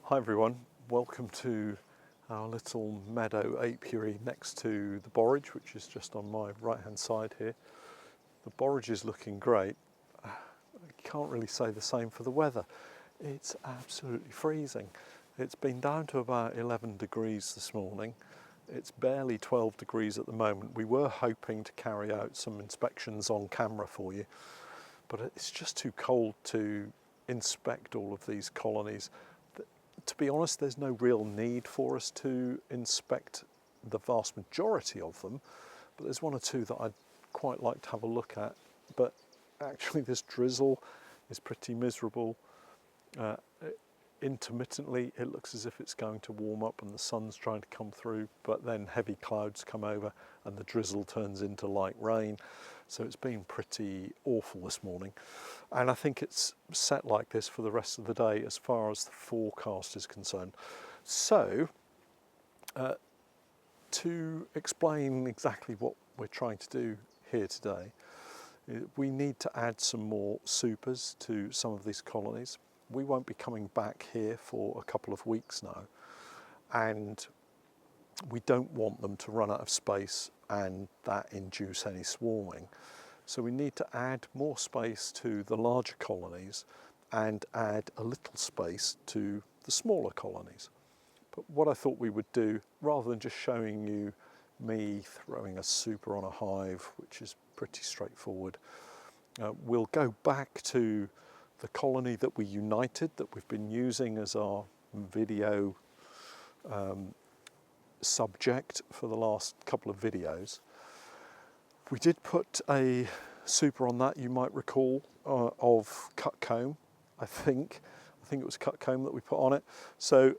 Hi everyone, welcome to our little meadow apiary next to the borage, which is just on my right hand side here. The borage is looking great. I can't really say the same for the weather. It's absolutely freezing. It's been down to about 11 degrees this morning. It's barely 12 degrees at the moment. We were hoping to carry out some inspections on camera for you, but it's just too cold to inspect all of these colonies. To be honest, there's no real need for us to inspect the vast majority of them, but there's one or two that I'd quite like to have a look at. But actually this drizzle is pretty miserable. Intermittently it looks as if it's going to warm up and the sun's trying to come through, but then heavy clouds come over and the drizzle turns into light rain. So it's been pretty awful this morning, and I think it's set like this for the rest of the day as far as the forecast is concerned. So to explain exactly what we're trying to do here today, we need to add some more supers to some of these colonies. We won't be coming back here for a couple of weeks now, and we don't want them to run out of space and that induce any swarming. So we need to add more space to the larger colonies and add a little space to the smaller colonies. But what I thought we would do, rather than just showing you me throwing a super on a hive, which is pretty straightforward, we'll go back to the colony that we united, that we've been using as our video subject for the last couple of videos. We did put a super on that, you might recall, of cut comb. I think it was cut comb that we put on it. So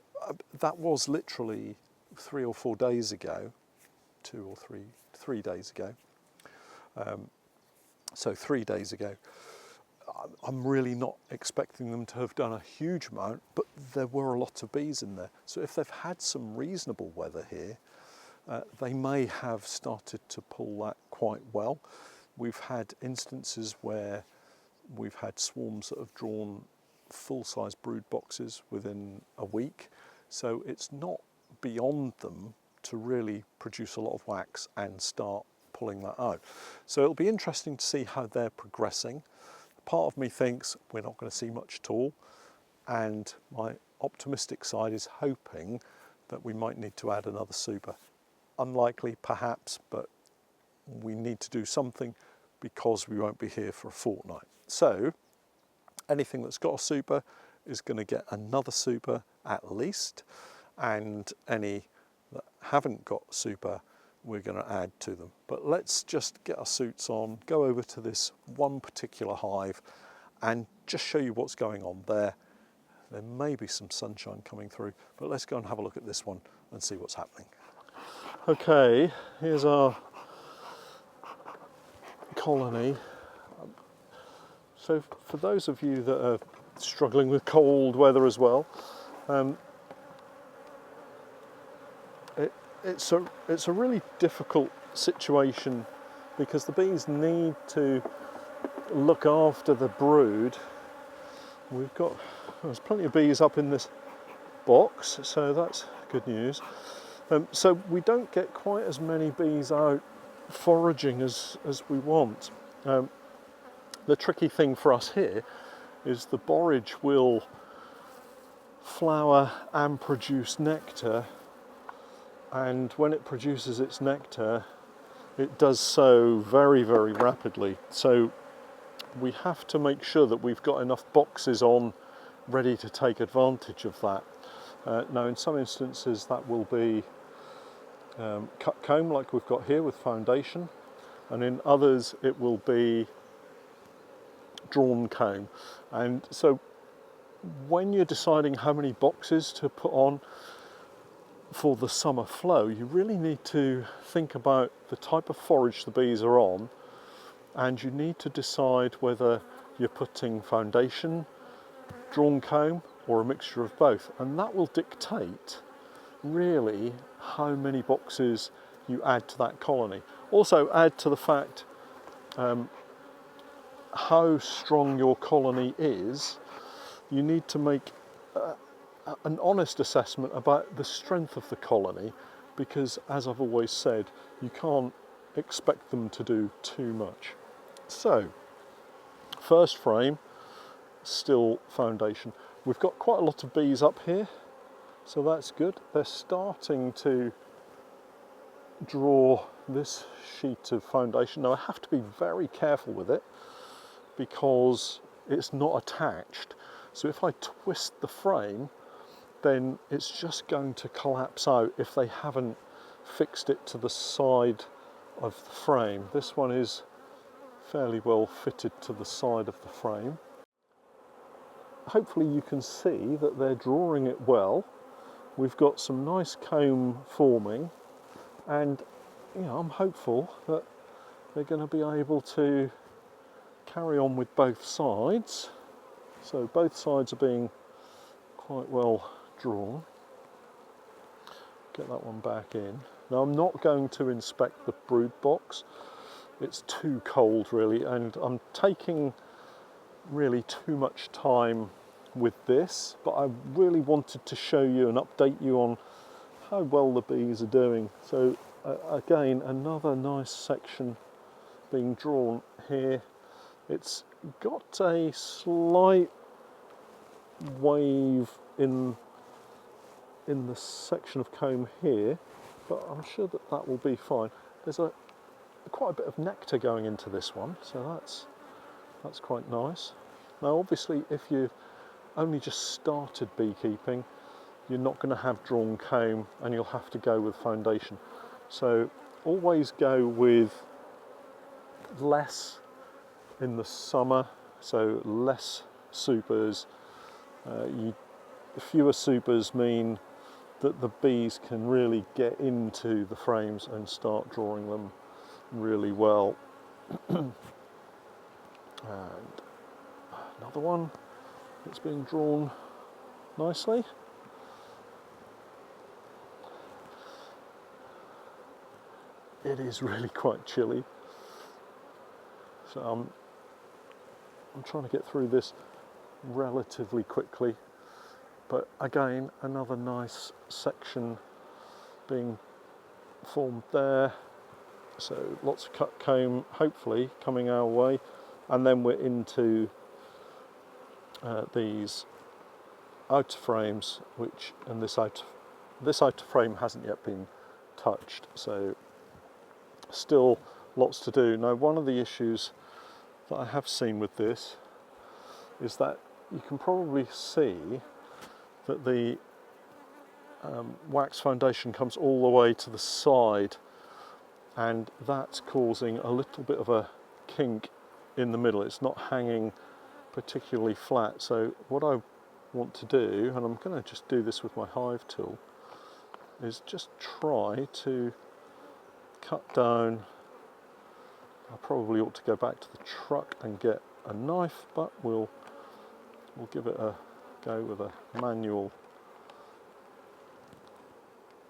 that was literally 3 or 4 days ago, 3 days ago. So 3 days ago. I'm really not expecting them to have done a huge amount, but there were a lot of bees in there. So if they've had some reasonable weather here, they may have started to pull that quite well. We've had instances where we've had swarms that have drawn full-size brood boxes within a week. So it's not beyond them to really produce a lot of wax and start pulling that out. So it'll be interesting to see how they're progressing. Part of me thinks we're not going to see much at all, and my optimistic side is hoping that we might need to add another super. Unlikely perhaps, but we need to do something because we won't be here for a fortnight. So anything that's got a super is going to get another super at least, and any that haven't got super we're going to add to them. But let's just get our suits on, go over to this one particular hive and just show you what's going on there. There may be some sunshine coming through, but let's go and have a look at this one and see what's happening. Okay, here's our colony. So for those of you that are struggling with cold weather as well, it's a really difficult situation because the bees need to look after the brood. There's plenty of bees up in this box, so that's good news. So we don't get quite as many bees out foraging as we want. The tricky thing for us here is the borage will flower and produce nectar, and when it produces its nectar it does so very, very rapidly. So we have to make sure that we've got enough boxes on ready to take advantage of that. Now in some instances that will be cut comb like we've got here with foundation, and in others it will be drawn comb. And so when you're deciding how many boxes to put on for the summer flow, you really need to think about the type of forage the bees are on, and you need to decide whether you're putting foundation, drawn comb, or a mixture of both, and that will dictate really how many boxes you add to that colony. Also add to the fact how strong your colony is. You need to make an honest assessment about the strength of the colony, because as I've always said, you can't expect them to do too much. So, first frame, still foundation. We've got quite a lot of bees up here, so that's good. They're starting to draw this sheet of foundation. Now I have to be very careful with it because it's not attached. So if I twist the frame, then it's just going to collapse out if they haven't fixed it to the side of the frame. This one is fairly well fitted to the side of the frame. Hopefully you can see that they're drawing it well. We've got some nice comb forming, and I'm hopeful that they're going to be able to carry on with both sides. So both sides are being quite well drawn. Get that one back in. Now I'm not going to inspect the brood box. It's too cold really, and I'm taking really too much time with this, but I really wanted to show you and update you on how well the bees are doing. So again, another nice section being drawn here. It's got a slight wave in the section of comb here, but I'm sure that that will be fine. There's quite a bit of nectar going into this one, so that's quite nice. Now obviously if you've only just started beekeeping, you're not going to have drawn comb and you'll have to go with foundation. So always go with less in the summer, so less supers. Fewer supers mean that the bees can really get into the frames and start drawing them really well. And another one that's being drawn nicely. It is really quite chilly, so I'm trying to get through this relatively quickly, but again another nice section being formed there, so lots of cut comb hopefully coming our way, and then we're into these outer frames, and this outer frame hasn't yet been touched, so still lots to do. Now one of the issues that I have seen with this is that you can probably see that the wax foundation comes all the way to the side, and that's causing a little bit of a kink in the middle. It's not hanging particularly flat. So what I want to do, and I'm going to just do this with my hive tool, is just try to cut down. I probably ought to go back to the truck and get a knife, but we'll give it a go with a manual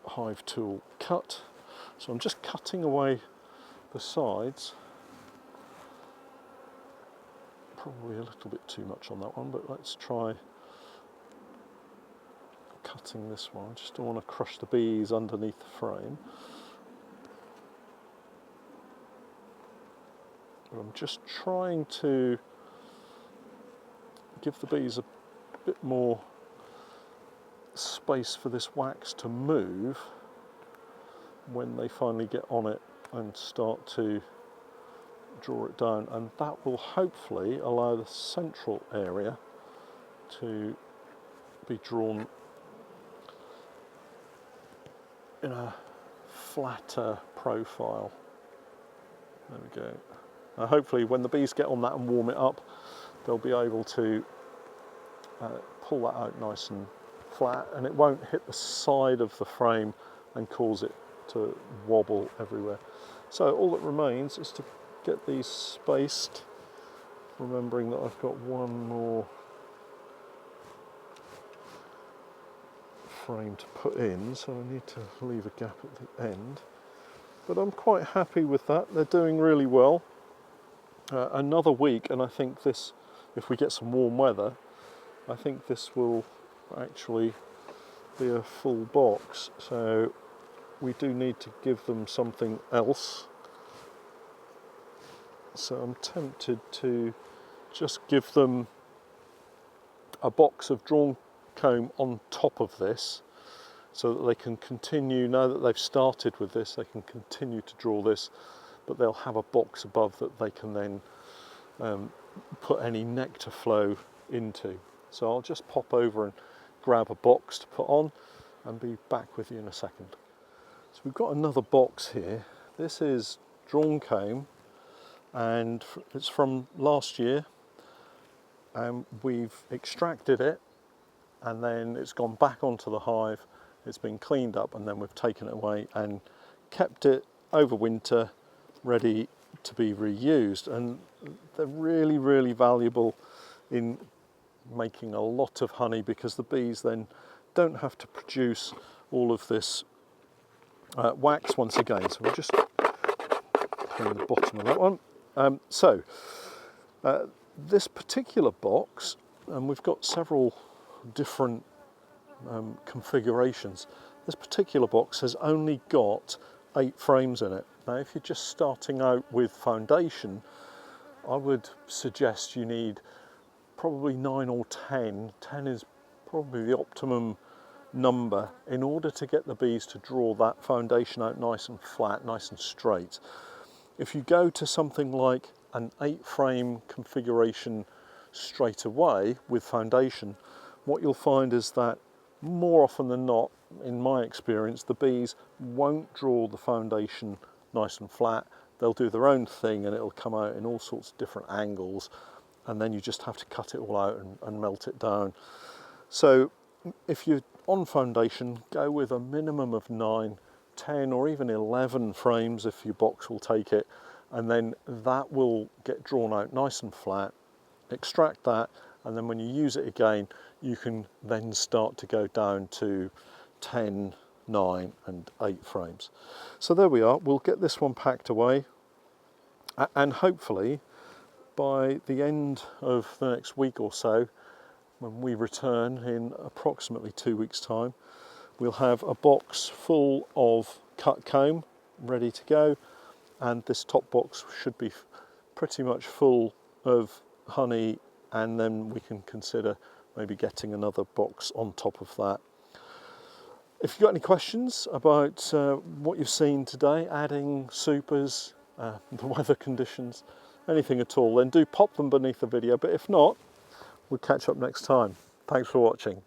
hive tool cut. So I'm just cutting away the sides. Probably a little bit too much on that one, but let's try cutting this one. Just don't want to crush the bees underneath the frame. But I'm just trying to give the bees a bit more space for this wax to move when they finally get on it and start to draw it down, and that will hopefully allow the central area to be drawn in a flatter profile. There we go. Now hopefully when the bees get on that and warm it up, they'll be able to pull that out nice and flat, and it won't hit the side of the frame and cause it to wobble everywhere. So all that remains is to get these spaced, remembering that I've got one more frame to put in, so I need to leave a gap at the end. But I'm quite happy with that. They're doing really well. Another week, and I think this, if we get some warm weather, I think this will actually be a full box, so we do need to give them something else. So I'm tempted to just give them a box of drawn comb on top of this, so that they can continue, now that they've started with this, they can continue to draw this, but they'll have a box above that they can then put any nectar flow into. So I'll just pop over and grab a box to put on and be back with you in a second. So we've got another box here. This is drawn comb, and it's from last year, and we've extracted it, and then it's gone back onto the hive. It's been cleaned up, and then we've taken it away and kept it over winter, ready to be reused. And they're really, really valuable in making a lot of honey, because the bees then don't have to produce all of this wax once again. So we'll just clean the bottom of that one. This particular box, and we've got several different configurations. This particular box has only got 8 frames in it. Now, if you're just starting out with foundation, I would suggest you need probably 9 or 10. 10 is probably the optimum number in order to get the bees to draw that foundation out nice and flat, nice and straight. If you go to something like an 8-frame configuration straight away with foundation, what you'll find is that more often than not, in my experience, the bees won't draw the foundation nice and flat. They'll do their own thing, and it'll come out in all sorts of different angles, and then you just have to cut it all out and melt it down. So if you're on foundation, go with a minimum of 9, 10 or even 11 frames if your box will take it, and then that will get drawn out nice and flat. Extract that, and then when you use it again, you can then start to go down to 10, 9 and 8 frames. So there we are. We'll get this one packed away, and hopefully by the end of the next week or so, when we return in approximately 2 weeks' time, we'll have a box full of cut comb ready to go, and this top box should be pretty much full of honey, and then we can consider maybe getting another box on top of that. If you've got any questions about what you've seen today, adding supers, the weather conditions, anything at all, then do pop them beneath the video. But if not, we'll catch up next time. Thanks for watching.